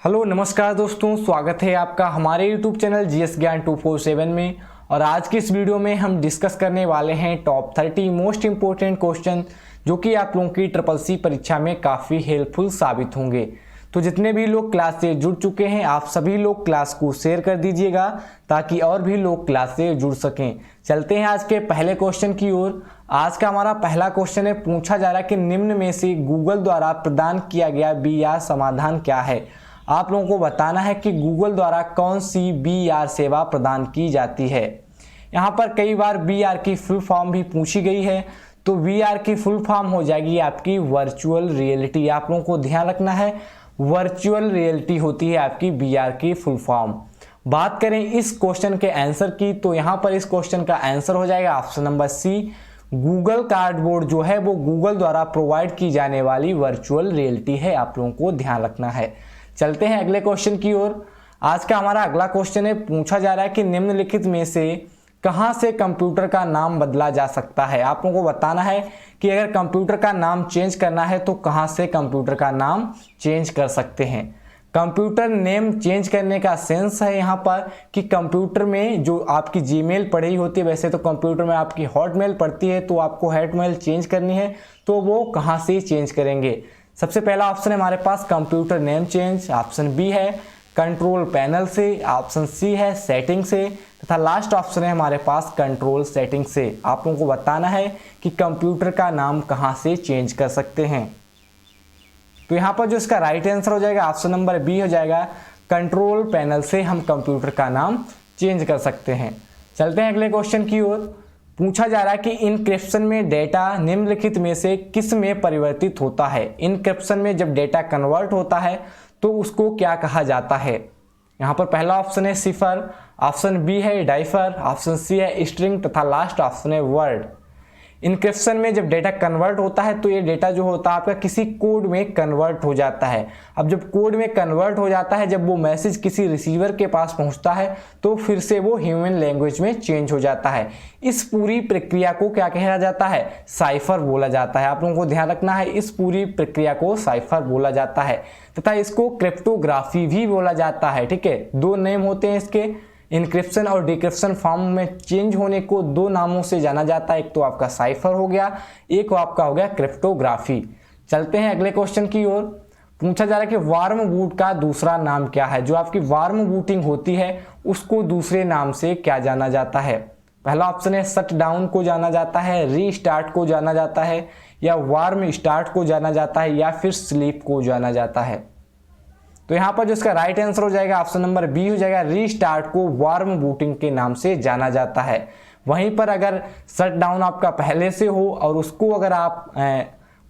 Hello नमस्कार दोस्तों, स्वागत है आपका हमारे यूट्यूब चैनल जीएस ज्ञान 247 में। और आज की इस वीडियो में हम डिस्कस करने वाले हैं टॉप 30 मोस्ट इंपोर्टेंट क्वेश्चन जो कि आप लोगों की ट्रिपल सी परीक्षा में काफ़ी हेल्पफुल साबित होंगे। तो जितने भी लोग क्लास से जुड़ चुके हैं आप सभी लोग क्लास को शेयर कर दीजिएगा ताकि और भी लोग क्लास से जुड़ सकें। चलते हैं आज के पहले क्वेश्चन की ओर। आज का हमारा पहला क्वेश्चन है, पूछा जा रहा है कि निम्न में से गूगल द्वारा प्रदान किया गया बीआर समाधान क्या है। आप लोगों को बताना है कि गूगल द्वारा कौन सी बीआर सेवा प्रदान की जाती है। यहाँ पर कई बार बीआर की फुल फॉर्म भी पूछी गई है, तो बीआर की फुल फॉर्म हो जाएगी आपकी वर्चुअल रियलिटी। आप लोगों को ध्यान रखना है, वर्चुअल रियलिटी होती है आपकी बीआर की फुल फॉर्म। बात करें इस क्वेश्चन के आंसर की, तो यहाँ पर इस क्वेश्चन का आंसर हो जाएगा option number C. Google cardboard जो है वो गूगल द्वारा प्रोवाइड की जाने वाली वर्चुअल रियलिटी है। आप लोगों को ध्यान रखना है। चलते हैं अगले क्वेश्चन की ओर। आज का हमारा अगला क्वेश्चन है, पूछा जा रहा है कि निम्नलिखित में से कहां से कंप्यूटर का नाम बदला जा सकता है। आप लोगों को बताना है कि अगर कंप्यूटर का नाम चेंज करना है तो कहां से कंप्यूटर का नाम चेंज कर सकते हैं। कंप्यूटर नेम चेंज करने का सेंस है यहाँ पर कि कंप्यूटर में जो आपकी जीमेल पढ़ी होती है, वैसे तो कंप्यूटर में आपकी हॉटमेल पढ़ती है, तो आपको हॉटमेल चेंज करनी है तो वो कहाँ से चेंज करेंगे। सबसे पहला ऑप्शन है हमारे पास computer name change, option B है कंट्रोल पैनल से, ऑप्शन सी है सेटिंग से, तथा लास्ट ऑप्शन है हमारे पास कंट्रोल सेटिंग से। आप लोगों को बताना है कि कंप्यूटर का नाम कहां से चेंज कर सकते हैं। तो यहां पर जो इसका राइट आंसर हो जाएगा ऑप्शन नंबर बी हो जाएगा, कंट्रोल पैनल से हम कंप्यूटर का नाम चेंज कर सकते हैं। चलते हैं अगले क्वेश्चन की ओर। पूछा जा रहा है कि इनक्रिप्शन में डेटा निम्नलिखित में से किस में परिवर्तित होता है। इनक्रिप्शन में जब डेटा कन्वर्ट होता है तो उसको क्या कहा जाता है। यहाँ पर पहला ऑप्शन है सिफर, ऑप्शन बी है डाइफर, ऑप्शन सी है स्ट्रिंग तथा लास्ट ऑप्शन है वर्ड। इनक्रिप्शन में जब डेटा कन्वर्ट होता है तो ये डेटा जो होता है आपका किसी कोड में कन्वर्ट हो जाता है। अब जब कोड में कन्वर्ट हो जाता है, जब वो मैसेज किसी रिसीवर के पास पहुंचता है तो फिर से वो ह्यूमन लैंग्वेज में चेंज हो जाता है। इस पूरी प्रक्रिया को क्या कहा जाता है, साइफर बोला जाता है। आप लोगों को ध्यान रखना है, इस पूरी प्रक्रिया को साइफर बोला जाता है तथा इसको क्रिप्टोग्राफी भी बोला जाता है। ठीक है, दो नेम होते हैं इसके, इनक्रिप्शन और डिक्रिप्शन फॉर्म में चेंज होने को दो नामों से जाना जाता है। एक तो आपका साइफर हो गया, एक आपका हो गया क्रिप्टोग्राफी। चलते हैं अगले क्वेश्चन की ओर। पूछा जा रहा है कि वार्म बूट का दूसरा नाम क्या है। जो आपकी वार्म बूटिंग होती है उसको दूसरे नाम से क्या जाना जाता है। पहला ऑप्शन है शट डाउन को जाना जाता है, रीस्टार्ट को जाना जाता है, या वार्म स्टार्ट को जाना जाता है, या फिर स्लीप को जाना जाता है। तो यहाँ पर जो इसका राइट आंसर हो जाएगा ऑप्शन नंबर बी हो जाएगा, रीस्टार्ट को वार्म बूटिंग के नाम से जाना जाता है। वहीं पर अगर शट डाउन आपका पहले से हो और उसको अगर आप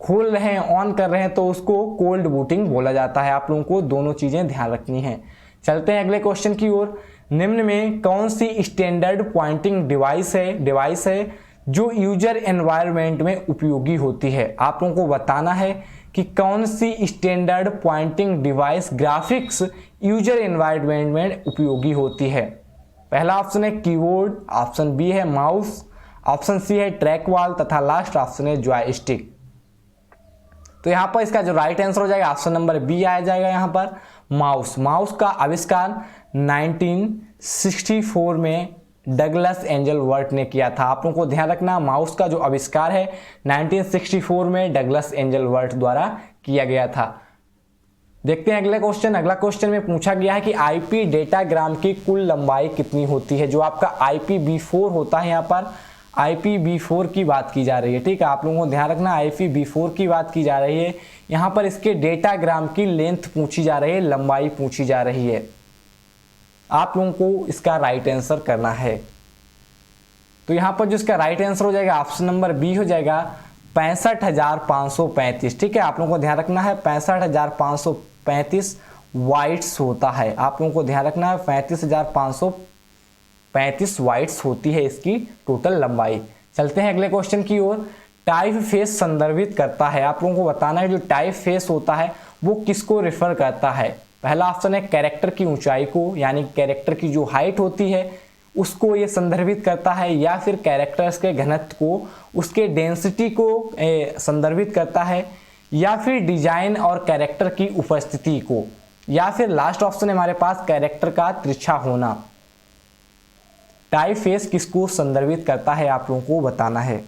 खोल रहे हैं, ऑन कर रहे हैं, तो उसको कोल्ड बूटिंग बोला जाता है। आप लोगों को दोनों चीजें ध्यान रखनी है। चलते हैं अगले क्वेश्चन की ओर। निम्न में कौन सी स्टैंडर्ड पॉइंटिंग डिवाइस है जो यूजर एनवायरनमेंट में उपयोगी होती है। आप लोगों को बताना है कि कौन सी standard pointing device graphics user environment में उपयोगी होती है। पहला ऑप्शन है कीबोर्ड, ऑप्शन बी है माउस, ऑप्शन सी है ट्रैक वॉल तथा लास्ट ऑप्शन है जॉयस्टिक। तो यहाँ पर इसका जो राइट आंसर हो जाएगा ऑप्शन नंबर बी आ जाएगा। यहाँ पर माउस, माउस का आविष्कार 1964 में डगलस एंजल वर्ट ने किया था। आप लोगों को ध्यान रखना, माउस का जो आविष्कार है 1964 में डगलस एंजल वर्ट द्वारा किया गया था। देखते हैं अगले क्वेश्चन। अगला क्वेश्चन में पूछा गया है कि आईपी डेटाग्राम की कुल लंबाई कितनी होती है। जो आपका IPv4 होता है, यहाँ पर IPv4 की बात की जा रही है। ठीक है, आप लोगों को ध्यान रखना, IPv4 की बात की जा रही है। यहाँ पर इसके डेटाग्राम की लेंथ पूछी जा रही है, लंबाई पूछी जा रही है। आप लोगों को इसका राइट आंसर करना है। तो यहां पर जो इसका राइट आंसर हो जाएगा ऑप्शन नंबर बी हो जाएगा 65,535। ठीक है, आप लोगों को ध्यान रखना है 65,535 वाइट्स होता है। आप लोगों को ध्यान रखना है 35,535 वाइट्स होती है इसकी टोटल लंबाई। चलते हैं अगले क्वेश्चन की ओर। टाइप फेस संदर्भित करता है। आप लोगों को बताना है जो टाइप फेस होता है वो किसको रेफर करता है। पहला ऑप्शन है कैरेक्टर की ऊंचाई को, यानी कैरेक्टर की जो हाइट होती है उसको ये संदर्भित करता है, या फिर कैरेक्टर्स के घनत्व को, उसके डेंसिटी को संदर्भित करता है, या फिर डिजाइन और कैरेक्टर की उपस्थिति को। या फिर लास्ट ऑप्शन है हमारे पास कैरेक्टर का तिरछा होना। टाइपफेस किसको संदर्भित करता है आप लोगों को बताना है।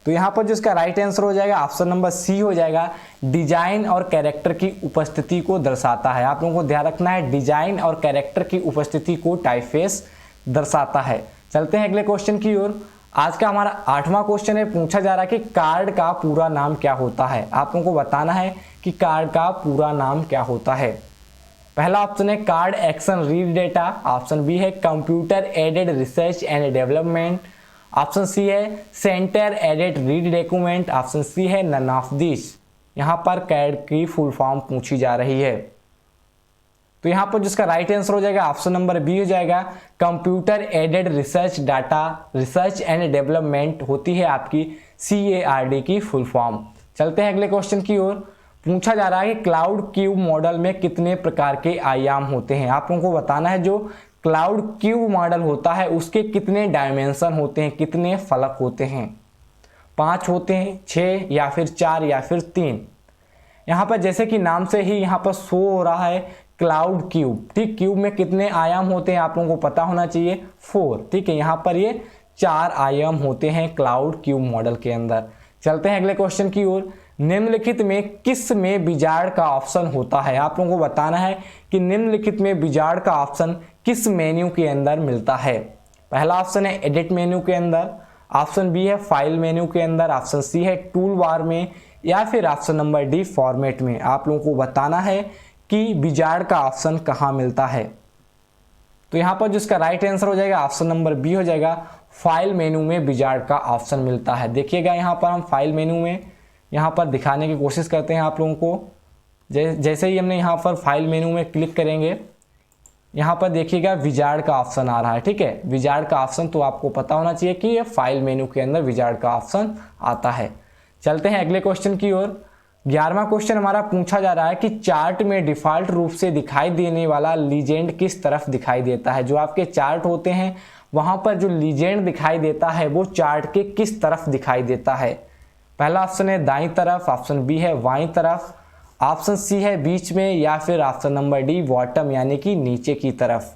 तो यहाँ पर जो इसका राइट आंसर हो जाएगा ऑप्शन नंबर सी हो जाएगा, डिजाइन और कैरेक्टर की उपस्थिति को दर्शाता है। आप लोगों को ध्यान रखना है, डिजाइन और कैरेक्टर की उपस्थिति को टाइपफेस दर्शाता है। चलते हैं अगले क्वेश्चन की ओर। आज का हमारा 8वां क्वेश्चन है, पूछा जा रहा है कि कार्ड का पूरा नाम क्या होता है। आप लोगों को बताना है कि कार्ड का पूरा नाम क्या होता है। पहला ऑप्शन है card action read data, option B है computer aided research and development, option C है centre aided read document, option C है नन ऑफ दिस। यहाँ पर कैड की फुल फॉर्म पूछी जा रही है। तो यहाँ पर जिसका राइट आंसर हो जाएगा ऑप्शन नंबर बी हो जाएगा, computer aided research data research and development होती है आपकी CARD की फुल फॉर्म। चलते हैं अगले क्वेश्चन की ओर। पूछा जा रहा है कि क्लाउड क्यूब मॉडल में कितने प्रकार के आयाम होते हैं। आप लोगों को बताना है जो क्लाउड क्यूब मॉडल होता है उसके कितने डायमेंशन होते हैं, कितने फलक होते हैं। 5 होते हैं, 6 या फिर 4 या फिर 3। यहाँ पर जैसे कि नाम से ही यहाँ पर शो हो रहा है क्लाउड क्यूब, ठीक। क्यूब में कितने आयाम होते हैं आप लोगों को पता होना चाहिए, 4, ठीक है। यहाँ पर ये 4 आयाम होते हैं क्लाउड क्यूब मॉडल के अंदर। चलते हैं अगले क्वेश्चन की ओर। निम्नलिखित में किस में विजार्ड का ऑप्शन होता है। आप लोगों को बताना है कि निम्नलिखित में विजार्ड का ऑप्शन किस मेन्यू के अंदर मिलता है। पहला ऑप्शन है एडिट मेन्यू के अंदर, ऑप्शन बी है फाइल मेन्यू के अंदर, ऑप्शन सी है टूल बार में, या फिर ऑप्शन नंबर डी फॉर्मेट में। आप लोगों को बताना है कि विजार्ड का ऑप्शन कहाँ मिलता है। तो यहाँ पर जिसका राइट आंसर हो जाएगा ऑप्शन नंबर बी हो जाएगा, फाइल मेन्यू में विजार्ड का ऑप्शन मिलता है। देखिएगा यहाँ पर हम फाइल मेन्यू में यहाँ पर दिखाने की कोशिश करते हैं आप लोगों को। जैसे ही हमने यहाँ पर फाइल मेन्यू में क्लिक करेंगे, यहाँ पर देखिएगा विजार्ड का ऑप्शन आ रहा है, ठीक है। विजार्ड का ऑप्शन तो आपको पता होना चाहिए कि ये फाइल मेन्यू के अंदर विजार्ड का ऑप्शन आता है। चलते हैं अगले क्वेश्चन की ओर। 11वां क्वेश्चन हमारा पूछा जा रहा है कि चार्ट में डिफॉल्ट रूप से दिखाई देने वाला लीजेंड किस तरफ दिखाई देता है। जो आपके चार्ट होते हैं वहां पर जो लीजेंड दिखाई देता है वो चार्ट के किस तरफ दिखाई देता है। पहला ऑप्शन है दाईं तरफ, ऑप्शन बी है बाईं तरफ, ऑप्शन सी है बीच में, या फिर ऑप्शन नंबर डी बॉटम यानी कि नीचे की तरफ।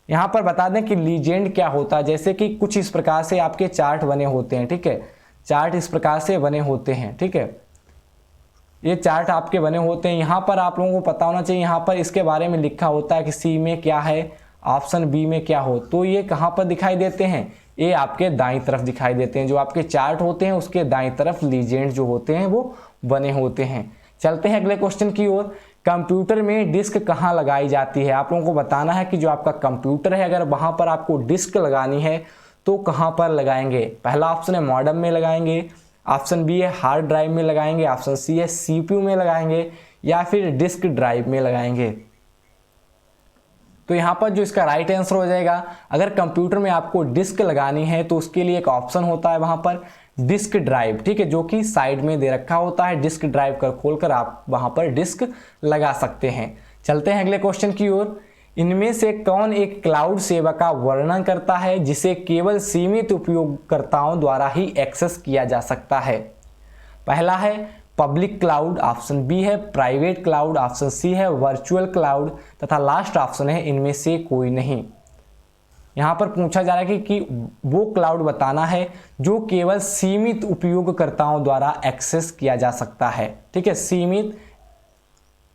यहां पर बता दें कि लीजेंड क्या होता है। जैसे कि कुछ इस प्रकार से आपके चार्ट बने होते हैं, ठीक है। चार्ट इस प्रकार से बने होते हैं, ठीक है। ये चार्ट आपके बने होते हैं। यहाँ पर आप लोगों को पता होना चाहिए, यहाँ पर इसके बारे में लिखा होता है कि सी में क्या है, ऑप्शन बी में क्या हो। तो ये कहाँ पर दिखाई देते हैं, ये आपके दाईं तरफ दिखाई देते हैं। जो आपके चार्ट होते हैं उसके दाईं तरफ लीजेंड जो होते हैं वो बने होते हैं। चलते हैं अगले क्वेश्चन की ओर। कंप्यूटर में डिस्क कहाँ लगाई जाती है। आप लोगों को बताना है कि जो आपका कंप्यूटर है अगर वहाँ पर आपको डिस्क लगानी है तो कहाँ पर लगाएंगे। पहला ऑप्शन है मॉडेम में लगाएंगे, ऑप्शन बी है हार्ड ड्राइव में लगाएंगे, ऑप्शन सी है CPU में लगाएंगे, या फिर डिस्क ड्राइव में लगाएंगे। तो यहाँ पर जो इसका राइट आंसर हो जाएगा, अगर कंप्यूटर में आपको डिस्क लगानी है तो उसके लिए एक ऑप्शन होता है वहाँ पर डिस्क ड्राइव, ठीक है, जो कि साइड में दे रखा होता है। डिस्क ड्राइव कर खोलकर आप वहाँ पर डिस्क लगा सकते हैं। चलते हैं अगले क्वेश्चन की ओर। इनमें से कौन एक क्लाउड सेवा का वर्णन करता है जिसे केवल सीमित उपयोगकर्ताओं द्वारा ही एक्सेस किया जा सकता है। पहला है पब्लिक क्लाउड, ऑप्शन बी है प्राइवेट क्लाउड, ऑप्शन सी है वर्चुअल क्लाउड, तथा लास्ट ऑप्शन है इनमें से कोई नहीं। यहाँ पर पूछा जा रहा है कि वो क्लाउड बताना है जो केवल सीमित उपयोगकर्ताओं द्वारा एक्सेस किया जा सकता है, ठीक है, सीमित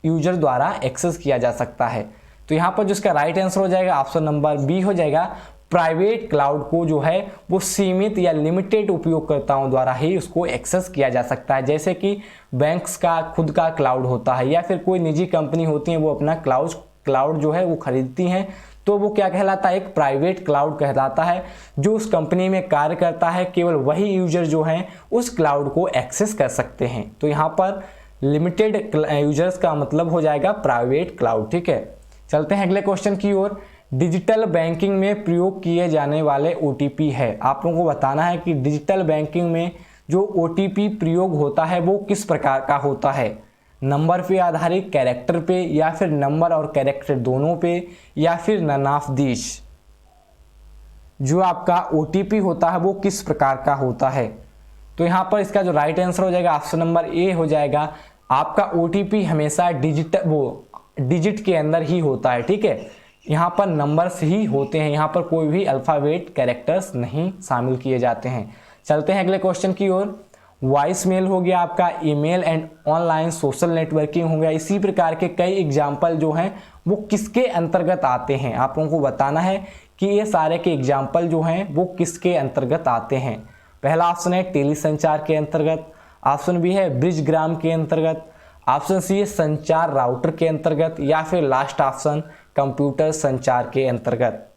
यूजर द्वारा एक्सेस किया जा सकता है। तो यहाँ पर जिसका राइट आंसर हो जाएगा ऑप्शन नंबर बी हो जाएगा, प्राइवेट क्लाउड को जो है वो सीमित या लिमिटेड उपयोगकर्ताओं द्वारा ही उसको एक्सेस किया जा सकता है। जैसे कि बैंक्स का खुद का क्लाउड होता है, या फिर कोई निजी कंपनी होती है वो अपना क्लाउड जो है वो खरीदती हैं, तो वो क्या कहलाता है, एक प्राइवेट क्लाउड कहलाता है। जो उस कंपनी में कार्य करता है केवल वही यूजर जो हैं उस क्लाउड को एक्सेस कर सकते हैं। तो यहाँ पर लिमिटेड यूजर्स का मतलब हो जाएगा प्राइवेट क्लाउड, ठीक है। चलते हैं अगले क्वेश्चन की ओर। डिजिटल बैंकिंग में प्रयोग किए जाने वाले OTP है। आप लोगों को बताना है कि डिजिटल बैंकिंग में जो OTP प्रयोग होता है वो किस प्रकार का होता है। नंबर पे आधारित, कैरेक्टर पे, या फिर नंबर और कैरेक्टर दोनों पे, या फिर नन ऑफ दिस। जो आपका OTP होता है वो किस प्रकार का होता है। तो यहाँ पर इसका जो राइट आंसर हो जाएगा ऑप्शन नंबर ए हो जाएगा। आपका OTP हमेशा डिजिटल डिजिट के अंदर ही होता है, ठीक है। यहाँ पर नंबर्स ही होते हैं, यहाँ पर कोई भी अल्फ़ाबेट कैरेक्टर्स नहीं शामिल किए जाते हैं। चलते हैं अगले क्वेश्चन की ओर। वॉइस मेल हो गया आपका, email and online social networking हो गया। इसी प्रकार के कई एग्जाम्पल जो हैं वो किसके अंतर्गत आते हैं, आप लोगों को बताना है कि ये सारे के एग्जाम्पल जो हैं वो किसके अंतर्गत आते हैं। पहला ऑप्शन है टेली संचार के अंतर्गत, ऑप्शन बी है ब्रिजग्राम के अंतर्गत, ऑप्शन सी है संचार राउटर के अंतर्गत, या फिर लास्ट ऑप्शन कंप्यूटर संचार के अंतर्गत।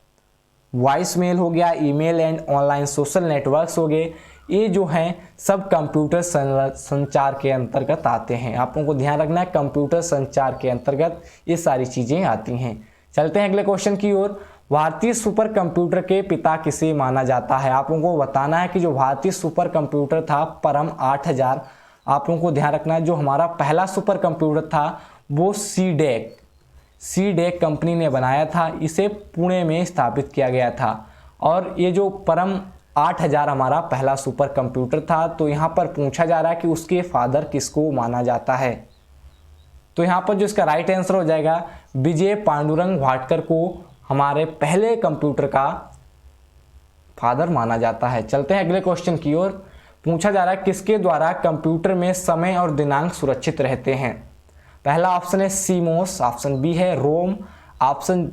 वॉइस मेल हो गया, email and online social networks हो गए, ये जो हैं सब कंप्यूटर संचार के अंतर्गत आते हैं। आप लोगों को ध्यान रखना है कंप्यूटर संचार के अंतर्गत ये सारी चीज़ें आती हैं। चलते हैं अगले क्वेश्चन की ओर। भारतीय सुपर कंप्यूटर के पिता किसे माना जाता है, आप लोगों को बताना है कि जो भारतीय सुपर कंप्यूटर था परम 8000, आप लोगों को ध्यान रखना है जो हमारा पहला सुपर कंप्यूटर था वो सीडेक कंपनी ने बनाया था, इसे पुणे में स्थापित किया गया था। और ये जो परम 8000 हमारा पहला सुपर कंप्यूटर था, तो यहाँ पर पूछा जा रहा है कि उसके फादर किसको माना जाता है। तो यहाँ पर जो इसका राइट आंसर हो जाएगा विजय पांडुरंग वाडकर को हमारे पहले कंप्यूटर का फादर माना जाता है। चलते हैं अगले क्वेश्चन की ओर। पूछा जा रहा है किसके द्वारा कंप्यूटर में समय और दिनांक सुरक्षित रहते हैं। पहला ऑप्शन है सीमोस, ऑप्शन बी है रोम, ऑप्शन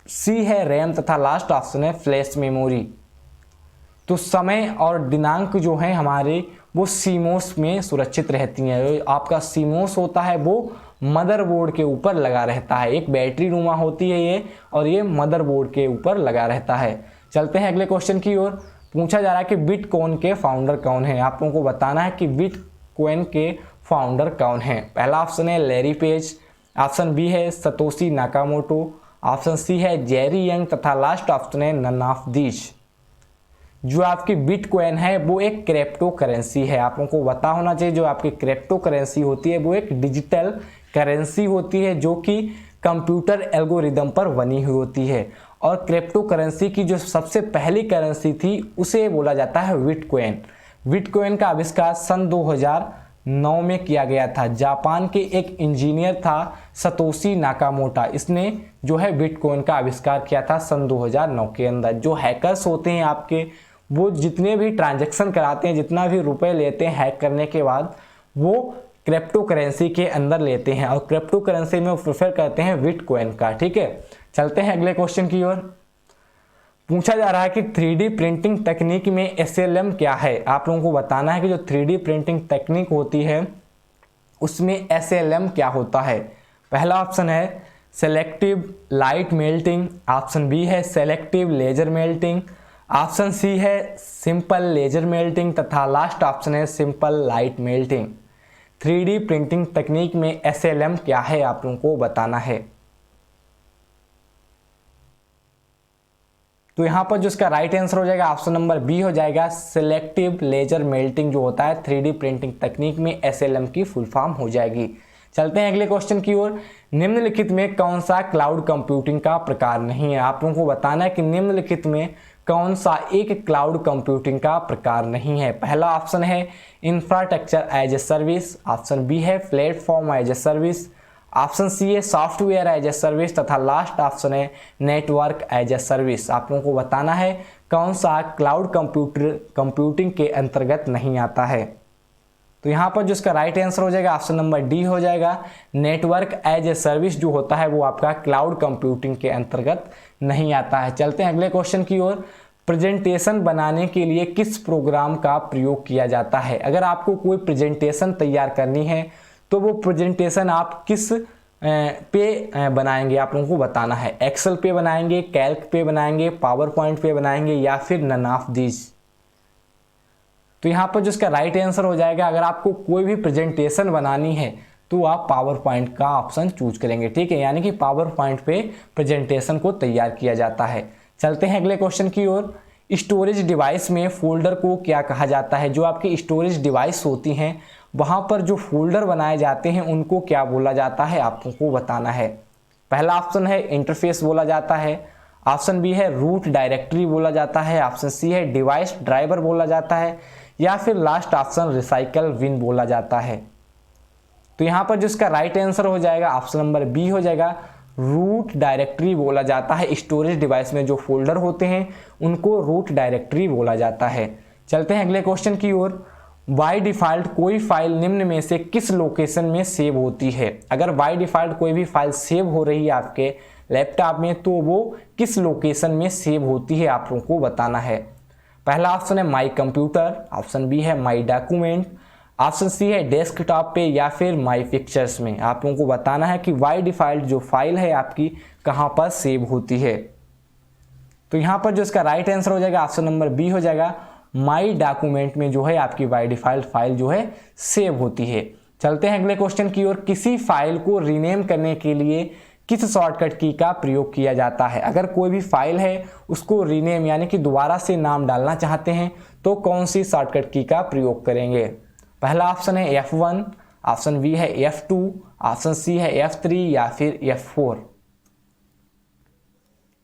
सी है रैम तथा लास्ट ऑप्शन है फ्लैश मेमोरी। तो समय और दिनांक जो है हमारे वो सीमोस में सुरक्षित रहती हैं। आपका सीमोस होता है वो मदरबोर्ड के ऊपर लगा रहता है, एक बैटरी नुमा होती है ये, और ये मदरबोर्ड के ऊपर लगा रहता है। चलते हैं अगले क्वेश्चन की ओर। पूछा जा रहा है कि बिटकॉइन के फाउंडर कौन है, आप लोगों को बताना है कि बिटकॉइन के फाउंडर कौन है। पहला ऑप्शन है लैरी पेज, ऑप्शन बी है सतोशी नाकामोटो, ऑप्शन सी है जेरी यंग तथा लास्ट ऑप्शन है नन ऑफ दीज। जो आपकी बिटकॉइन है वो एक क्रिप्टो करेंसी है, आप लोगों को पता होना चाहिए। जो आपकी क्रिप्टो करेंसी होती है वो एक डिजिटल करेंसी होती है जो कि कंप्यूटर एल्गोरिदम पर बनी हुई होती है। और क्रिप्टो करेंसी की जो सबसे पहली करेंसी थी उसे बोला जाता है बिटकॉइन। बिटकॉइन का आविष्कार सन 2009 में किया गया था। जापान के एक इंजीनियर था सतोशी नाकामोटा, इसने जो है बिटकॉइन का आविष्कार किया था सन 2009 के अंदर। जो हैकर्स होते हैं आपके, वो जितने भी ट्रांजैक्शन कराते हैं, जितना भी रुपए लेते हैं हैक करने के बाद, वो क्रिप्टो करेंसी के अंदर लेते हैं और क्रिप्टो करेंसी में वो प्रेफर करते हैं बिटकॉइन का, ठीक है। चलते हैं अगले क्वेश्चन की ओर। पूछा जा रहा है कि 3D प्रिंटिंग तकनीक में SLM क्या है, आप लोगों को बताना है कि जो 3D प्रिंटिंग तकनीक होती है उसमें SLM क्या होता है। पहला ऑप्शन है selective light melting, option B है selective laser melting, option C है सिंपल लेजर मेल्टिंग तथा लास्ट ऑप्शन है simple light melting. 3D printing तकनीक में SLM क्या है, आप लोगों को बताना है। तो यहाँ पर जो इसका राइट आंसर हो जाएगा ऑप्शन नंबर बी हो जाएगा, सिलेक्टिव लेजर मेल्टिंग जो होता है 3D प्रिंटिंग तकनीक में SLM की फुल फॉर्म हो जाएगी। चलते हैं अगले क्वेश्चन की ओर। निम्नलिखित में कौन सा क्लाउड कंप्यूटिंग का प्रकार नहीं है, आप लोगों को बताना है कि निम्नलिखित में कौन सा एक क्लाउड कंप्यूटिंग का प्रकार नहीं है। पहला ऑप्शन है infrastructure as a service, option B है platform as a service, option C है सॉफ्टवेयर एज ए सर्विस तथा लास्ट ऑप्शन है नेटवर्क एज ए सर्विस। आप लोगों को बताना है कौन सा क्लाउड कंप्यूटिंग के अंतर्गत नहीं आता है। तो यहाँ पर जो इसका राइट आंसर हो जाएगा ऑप्शन नंबर डी हो जाएगा, नेटवर्क एज ए सर्विस जो होता है वो आपका क्लाउड कंप्यूटिंग के अंतर्गत नहीं आता है। चलते हैं अगले क्वेश्चन की ओर। प्रेजेंटेशन बनाने के लिए किस प्रोग्राम का प्रयोग किया जाता है। अगर आपको कोई प्रेजेंटेशन तैयार करनी है तो वो प्रेजेंटेशन आप किस पे बनाएंगे, आप लोगों को बताना है। एक्सेल पे बनाएंगे, कैल्क पे बनाएंगे, पावर पॉइंट पे बनाएंगे या फिर नन ऑफ दीज। तो यहाँ पर जो इसका राइट आंसर हो जाएगा, अगर आपको कोई भी प्रेजेंटेशन बनानी है तो आप पावर पॉइंट का ऑप्शन चूज करेंगे, ठीक है। यानी कि पावर पॉइंट पे प्रेजेंटेशन को तैयार किया जाता है। चलते हैं अगले क्वेश्चन की ओर। स्टोरेज डिवाइस में फोल्डर को क्या कहा जाता है। जो आपकी स्टोरेज डिवाइस होती हैं वहाँ पर जो फोल्डर बनाए जाते हैं उनको क्या बोला जाता है, आपको बताना है। पहला ऑप्शन है इंटरफेस बोला जाता है, ऑप्शन बी है रूट डायरेक्टरी बोला जाता है, ऑप्शन सी है डिवाइस ड्राइवर बोला जाता है या फिर लास्ट ऑप्शन रिसाइकल विन बोला जाता है। तो यहाँ पर जो इसका राइट आंसर हो जाएगा ऑप्शन नंबर बी हो जाएगा। रूट डायरेक्टरी बोला जाता है, स्टोरेज डिवाइस में जो फोल्डर होते हैं उनको रूट डायरेक्टरी बोला जाता है। चलते हैं अगले क्वेश्चन की ओर। बाय डिफ़ॉल्ट कोई फाइल निम्न में से किस लोकेशन में सेव होती है? अगर बाय डिफ़ॉल्ट कोई भी फाइल सेव हो रही है आपके लैपटॉप में तो वो किस लोकेशन में सेव होती है आप लोगों को बताना है। पहला ऑप्शन है माई कंप्यूटर, ऑप्शन बी है माई डॉक्यूमेंट, ऑप्शन सी है डेस्कटॉप पे या फिर माई पिक्चर्स में। आप लोगों को बताना है कि बाय डिफ़ॉल्ट जो फाइल है आपकी कहाँ पर सेव होती है। तो यहाँ पर जो इसका राइट आंसर हो जाएगा ऑप्शन नंबर बी हो जाएगा। माई डॉक्यूमेंट में जो है आपकी बाय डिफ़ॉल्ट फाइल जो है सेव होती है। चलते हैं अगले क्वेश्चन की ओर। किसी फाइल को रीनेम करने के लिए किस शॉर्टकट की का प्रयोग किया जाता है? अगर कोई भी फाइल है उसको रीनेम यानी कि दोबारा से नाम डालना चाहते हैं तो कौन सी शॉर्टकट की का प्रयोग करेंगे? पहला ऑप्शन है F1, ऑप्शन बी है F2, ऑप्शन सी है F3 या फिर F4।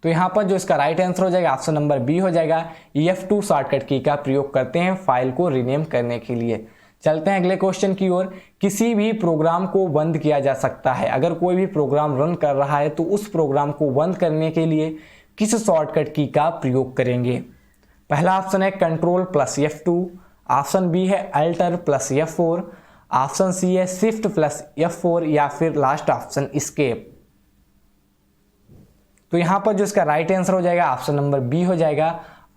तो यहाँ पर जो इसका राइट आंसर हो जाएगा ऑप्शन नंबर बी हो जाएगा। F2 शॉर्टकट की का प्रयोग करते हैं फाइल को रीनेम करने के लिए। चलते हैं अगले क्वेश्चन की ओर। किसी भी प्रोग्राम को बंद किया जा सकता है। अगर कोई भी प्रोग्राम रन कर रहा है तो उस प्रोग्राम को बंद करने के लिए किस शॉर्टकट की का प्रयोग करेंगे? पहला ऑप्शन है control plus F2, option B है alter plus F4, option C है शिफ्ट प्लस F4 या फिर लास्ट ऑप्शन एस्केप। तो यहाँ पर जो इसका राइट आंसर हो जाएगा ऑप्शन नंबर बी हो जाएगा।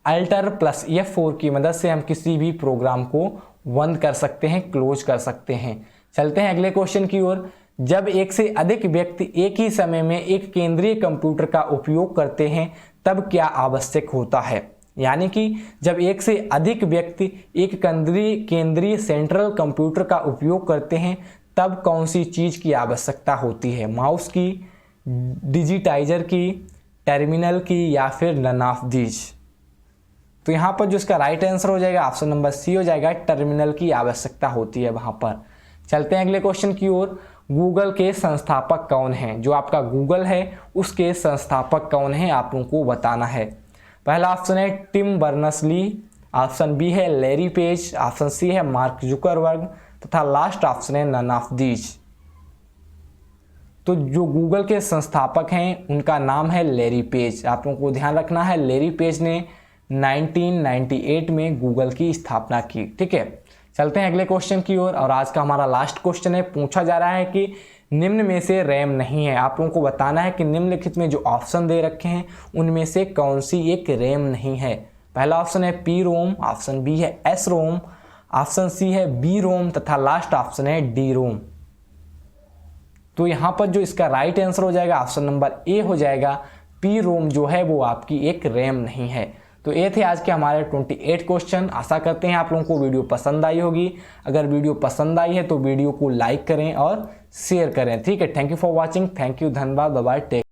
अल्टर प्लस F4 की मदद से हम किसी भी प्रोग्राम को बंद कर सकते हैं, क्लोज कर सकते हैं। चलते हैं अगले क्वेश्चन की ओर। जब एक से अधिक व्यक्ति एक ही समय में एक केंद्रीय कंप्यूटर का उपयोग करते हैं तब क्या आवश्यक होता है? यानी कि जब एक से अधिक व्यक्ति एक केंद्रीय सेंट्रल कंप्यूटर का उपयोग करते हैं तब कौन सी चीज़ की आवश्यकता होती है? माउस की, डिजिटाइजर की, टर्मिनल की या फिर नन ऑफ दीज। तो यहाँ पर जो इसका राइट आंसर हो जाएगा ऑप्शन नंबर सी हो जाएगा। टर्मिनल की आवश्यकता होती है वहाँ पर। चलते हैं अगले क्वेश्चन की ओर। गूगल के संस्थापक कौन हैं? जो आपका गूगल है उसके संस्थापक कौन हैं आप लोगों को बताना है। पहला ऑप्शन है टिम बर्नर्स-ली, ऑप्शन बी है लैरी पेज, ऑप्शन सी है मार्क जुकरबर्ग तथा लास्ट ऑप्शन है नन ऑफ दीज। तो जो गूगल के संस्थापक हैं उनका नाम है लैरी पेज। आप लोगों को ध्यान रखना है लैरी पेज ने 1998 में गूगल की स्थापना की। ठीक है, चलते हैं अगले क्वेश्चन की ओर। और आज का हमारा लास्ट क्वेश्चन है। पूछा जा रहा है कि निम्न में से रैम नहीं है। आप लोगों को बताना है कि निम्नलिखित में जो ऑप्शन दे रखे हैं उनमें से कौन सी एक रैम नहीं है। पहला ऑप्शन है पी रोम, ऑप्शन बी है एस रोम, ऑप्शन सी है बी रोम तथा लास्ट ऑप्शन है डी रोम। तो यहाँ पर जो इसका राइट आंसर हो जाएगा ऑप्शन नंबर ए हो जाएगा। पी रोम जो है वो आपकी एक रैम नहीं है। तो ये थे आज के हमारे 28 क्वेश्चन। आशा करते हैं आप लोगों को वीडियो पसंद आई होगी। अगर वीडियो पसंद आई है तो वीडियो को लाइक करें और शेयर करें। ठीक है, thank you for watching. Thank you, धन्यवाद, बाय बाय, टेक।